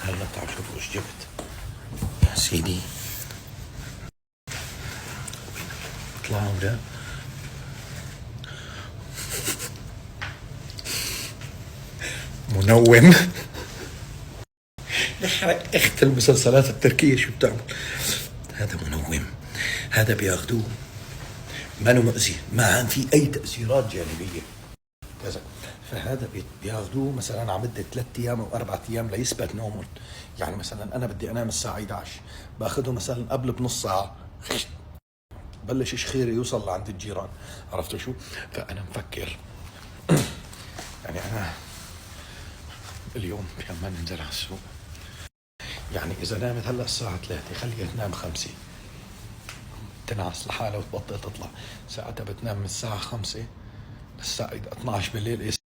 هلا تعال شوف وش جبت يا سيدي. اطلعوا جا منوم. نحرق اخت المسلسلات التركية شو بتعمل. هذا منوم، هذا بياخذوه ما مؤذي، ما في اي تأثيرات جانبية كذا. فهذا بياخذوه مثلا على مدة 3 ايام او 4 ايام ليثبت نومهم. يعني مثلا انا بدي انام الساعة 11، باخذه مثلا قبل بنص ساعة بلش شخيري يوصل لعند الجيران. عرفتوا شو؟ فانا مفكر يعني انا اليوم كمان ننزل على السوق، يعني اذا نامت هلا الساعة 3 خليها تنام 5، تنعس لحالها وتبطل تطلع. ساعتها بتنام من الساعة 5 للساعة 12 بالليل.